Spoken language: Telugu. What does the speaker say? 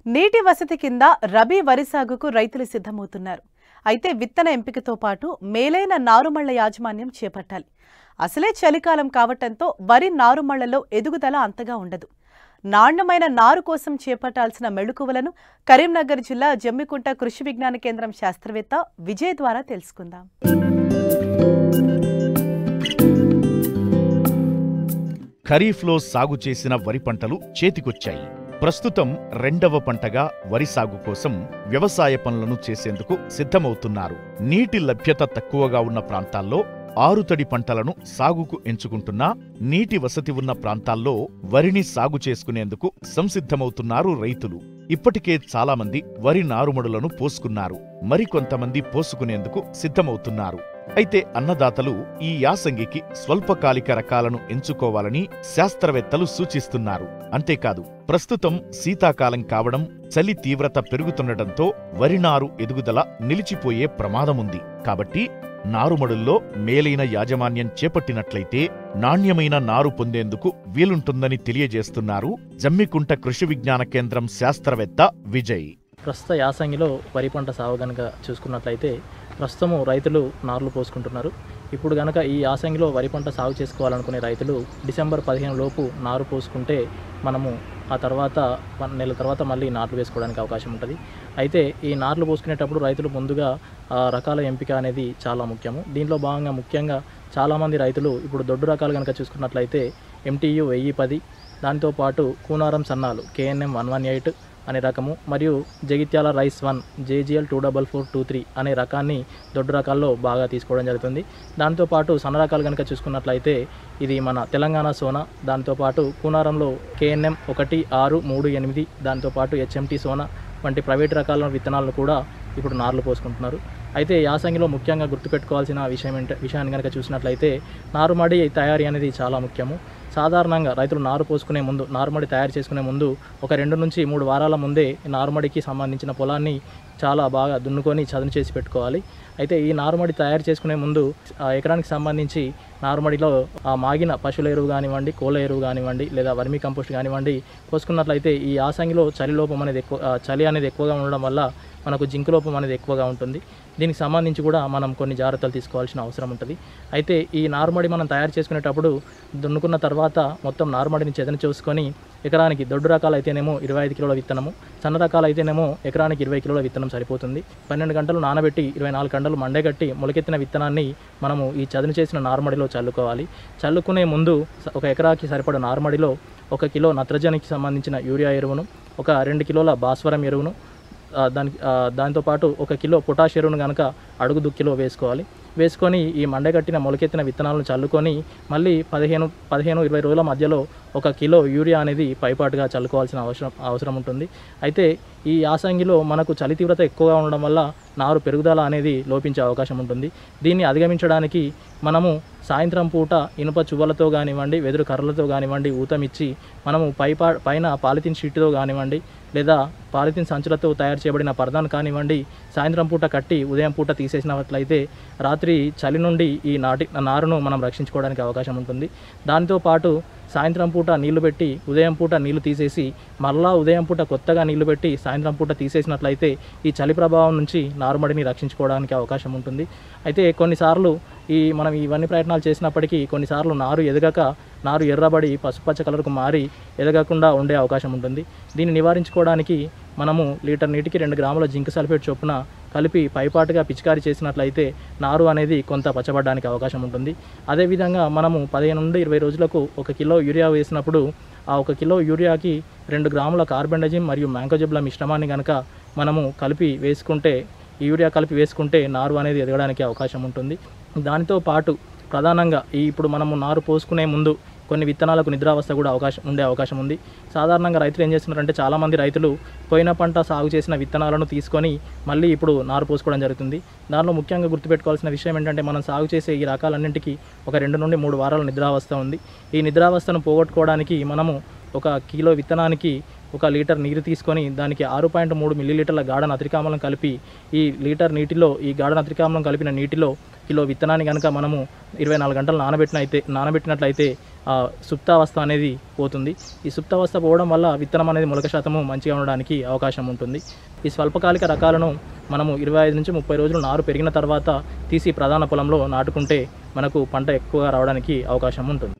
నీటి వసతి కింద రబీ వరి సాగుకు రైతులు సిద్ధమవుతున్నారు. అయితే విత్తన ఎంపికతో పాటు మేలైన నారుమళ్ల యాజమాన్యం చేపట్టాలి. అసలే చలికాలం కావటంతో వరి నారుమళ్లలో ఎదుగుదల అంతగా ఉండదు. నాణ్యమైన నారు కోసం చేపట్టాల్సిన మెళుకువలను కరీంనగర్ జిల్లా జమ్మికుంట కృషి విజ్ఞాన కేంద్రం శాస్త్రవేత్త విజయ్ ద్వారా తెలుసుకుందాం. ఖరీఫ్లో సాగు చేసిన వరి పంటలు చేతికొచ్చాయి. ప్రస్తుతం రెండవ పంటగా వరి సాగు కోసం వ్యవసాయ పనులను చేసేందుకు సిద్ధమవుతున్నారు. నీటి లభ్యత తక్కువగా ఉన్న ప్రాంతాల్లో ఆరుతడి పంటలను సాగుకు ఎంచుకుంటున్నా నీటి వసతి ఉన్న ప్రాంతాల్లో వరిని సాగు చేసుకునేందుకు సంసిద్ధమవుతున్నారు రైతులు. ఇప్పటికే చాలామంది వరి నారుమడులను పోసుకున్నారు. మరికొంతమంది పోసుకునేందుకు సిద్ధమవుతున్నారు. అయితే అన్నదాతలు ఈ యాసంగికి స్వల్పకాలిక రకాలను ఎంచుకోవాలని శాస్త్రవేత్తలు సూచిస్తున్నారు. అంతేకాదు, ప్రస్తుతం శీతాకాలం కావడం, చలి తీవ్రత పెరుగుతుండటంతో వరి నారు ఎదుగుదల నిలిచిపోయే ప్రమాదముంది. కాబట్టి నారుమడుల్లో మేలైన యాజమాన్యం చేపట్టినట్లయితే నాణ్యమైన నారు పొందేందుకు వీలుంటుందని తెలియజేస్తున్నారు జమ్మికుంట కృషి విజ్ఞాన కేంద్రం శాస్త్రవేత్త విజయ్. ప్రస్తుత యాసంగిలో వరి పంట సాగు కనుక చూసుకున్నట్లయితే ప్రస్తుతము రైతులు నార్లు పోసుకుంటున్నారు. ఇప్పుడు కనుక ఈ యాసంగిలో వరి పంట సాగు చేసుకోవాలనుకునే రైతులు డిసెంబర్ 15 లోపు నారు పోసుకుంటే మనము ఆ తర్వాత 1 నెల తర్వాత మళ్ళీ నాట్లు వేసుకోవడానికి అవకాశం ఉంటుంది. అయితే ఈ నాట్లు పోసుకునేటప్పుడు రైతులు ముందుగా రకాల ఎంపిక అనేది చాలా ముఖ్యము. దీంట్లో భాగంగా ముఖ్యంగా చాలామంది రైతులు ఇప్పుడు దొడ్డు రకాలు కనుక చూసుకున్నట్లయితే MTU 1010, దాంతోపాటు కూనారం సన్నాలు KNM 118 అనే రకము మరియు జగిత్యాల రైస్ 1 JGL 24423 అనే రకాన్ని దొడ్డు రకాల్లో బాగా తీసుకోవడం జరుగుతుంది. దాంతోపాటు సన్న రకాలు కనుక చూసుకున్నట్లయితే ఇది మన తెలంగాణ సోనా, దాంతోపాటు కూనారంలో KNM 1638, దాంతోపాటు HMT సోనా వంటి ప్రైవేట్ రకాల విత్తనాలను కూడా ఇప్పుడు నార్లు పోసుకుంటున్నారు. అయితే యాసంగిలో ముఖ్యంగా గుర్తుపెట్టుకోవాల్సిన విషయాన్ని కనుక చూసినట్లయితే నారుమడి తయారీ అనేది చాలా ముఖ్యము. సాధారణంగా రైతులు నారు పోసుకునే ముందు, నారుమడి తయారు చేసుకునే ముందు ఒక 2 నుంచి 3 వారాల ముందే నారుమడికి సంబంధించిన పొలాన్ని చాలా బాగా దున్నుకొని చదును చేసి పెట్టుకోవాలి. అయితే ఈ నారుమడి తయారు చేసుకునే ముందు ఎకరానికి సంబంధించి నారుమడిలో మాగిన పశువుల ఎరువు కానివ్వండి, కోళ్ళ ఎరువు కానివ్వండి, లేదా వర్మీ కంపోస్ట్ కానివ్వండి పోసుకున్నట్లయితే ఈ యాసంగిలో చలి అనేది ఎక్కువగా ఉండడం వల్ల మనకు జింకు లోపం అనేది ఎక్కువగా ఉంటుంది. దీనికి సంబంధించి కూడా మనం కొన్ని జాగ్రత్తలు తీసుకోవాల్సిన అవసరం ఉంటుంది. అయితే ఈ నారుమడి మనం తయారు చేసుకునేటప్పుడు దున్నుకున్న తర్వాత మొత్తం నారుమడిని చెదను చూసుకొని ఎకరానికి దొడ్డు రకాలు అయితేనేమో 25 కిలోల విత్తనము, సన్న రకాలు అయితేనేమో ఎకరానికి 20 కిలోల విత్తనం సరిపోతుంది. 12 గంటలు నానబెట్టి 24 గంటలు మండగట్టి మొలకెత్తిన విత్తనాన్ని మనము ఈ చదును చేసిన నారుమడిలో చల్లుకోవాలి. చల్లుకునే ముందు ఒక ఎకరాకి సరిపడ నారుమడిలో 1 కిలో నత్రజనికి సంబంధించిన యూరియా ఎరువును, ఒక 2 కిలోల భాస్వరం ఎరువును, దాంతోపాటు 1 కిలో పొటాష్ ఎరువును కనుక అడుగు దుక్కిలో వేసుకొని ఈ మండగట్టిన మొలకెత్తిన విత్తనాలను చల్లుకొని మళ్ళీ 15-20 రోజుల మధ్యలో 1 కిలో యూరియా అనేది పైపాటుగా చల్లుకోవాల్సిన అవసరం ఉంటుంది. అయితే ఈ యాసంగిలో మనకు చలి తీవ్రత ఎక్కువగా ఉండడం వల్ల నారు పెరుగుదల అనేది లోపించే అవకాశం ఉంటుంది. దీన్ని అధిగమించడానికి మనము సాయంత్రం పూట ఇనుప చువ్వలతో కానివ్వండి, వెదురు కర్రలతో కానివ్వండి ఊతమిచ్చి మనము పైన పాలిథిన్ షీట్తో కానివ్వండి లేదా పాలిథిన్ సంచులతో తయారు చేయబడిన పరదాను కానివ్వండి సాయంత్రం పూట కట్టి ఉదయం పూట తీసేసినట్లయితే రాత్రి చలి నుండి ఈ నారును మనం రక్షించుకోవడానికి అవకాశం ఉంటుంది. దానితో పాటు సాయంత్రం పూట నీళ్లు పెట్టి ఉదయం పూట నీళ్లు తీసేసి మళ్ళా ఉదయం పూట కొత్తగా నీళ్లు పెట్టి సాయంత్రం పూట తీసేసినట్లయితే ఈ చలి ప్రభావం నుంచి నారుమడిని రక్షించుకోవడానికి అవకాశం ఉంటుంది. అయితే కొన్నిసార్లు మనం ఇవన్నీ ప్రయత్నాలు చేసినప్పటికీ కొన్నిసార్లు నారు ఎర్రబడి పసుపచ్చ కలర్కు మారి ఎదగకుండా ఉండే అవకాశం ఉంటుంది. దీన్ని నివారించుకోవడానికి మనము లీటర్ నీటికి 2 గ్రాముల జింక్ సల్ఫేట్ చొప్పున కలిపి పైపాటుగా పిచికారీ చేసినట్లయితే నారు అనేది కొంత పచ్చబడడానికి అవకాశం ఉంటుంది. అదేవిధంగా మనము 15 నుండి 20 రోజులకు 1 కిలో యూరియా వేసినప్పుడు ఆ 1 కిలో యూరియాకి 2 గ్రాముల కార్బెండజిమ్ మరియు మ్యాంకోజెబ్ల మిశ్రమాన్ని కనుక మనము యూరియా కలిపి వేసుకుంటే నారు అనేది ఎదగడానికి అవకాశం ఉంటుంది. దానితో పాటు ప్రధానంగా ఇప్పుడు మనము నారు పోసుకునే ముందు కొన్ని విత్తనాలకు నిద్రావస్థ కూడా ఉండే అవకాశం ఉంది. సాధారణంగా రైతులు ఏం చేస్తున్నారంటే చాలామంది రైతులు పోయిన పంట సాగు చేసిన విత్తనాలను తీసుకొని మళ్ళీ ఇప్పుడు నారు పోసుకోవడం జరుగుతుంది. దానిలో ముఖ్యంగా గుర్తుపెట్టుకోవాల్సిన విషయం ఏంటంటే మనం సాగు చేసే ఈ రకాలన్నింటికి ఒక 2 నుండి 3 వారాల నిద్రావస్థ ఉంది. ఈ నిద్రావస్థను పోగొట్టుకోవడానికి మనము 1 కిలో విత్తనానికి 1 లీటర్ నీరు తీసుకొని దానికి 6.3 మిల్లీలీటర్ల గాఢ నత్రికామ్లం కలిపి ఈ లీటర్ నీటిలో ఈ గాఢ నత్రికామ్లం కలిపిన నీటిలో కిలో విత్తనాన్ని కనుక మనము 24 గంటలు నానబెట్టినట్లయితే ఆ సుప్తావస్థ అనేది పోతుంది. ఈ సుప్తావస్థ పోవడం వల్ల విత్తనం అనేది మొలక శాతము మంచిగా ఉండడానికి అవకాశం ఉంటుంది. ఈ స్వల్పకాలిక రకాలను మనము 25 నుంచి 30 రోజులు నారు పెరిగిన తర్వాత తీసి ప్రధాన పొలంలో నాటుకుంటే మనకు పంట ఎక్కువగా రావడానికి అవకాశం ఉంటుంది.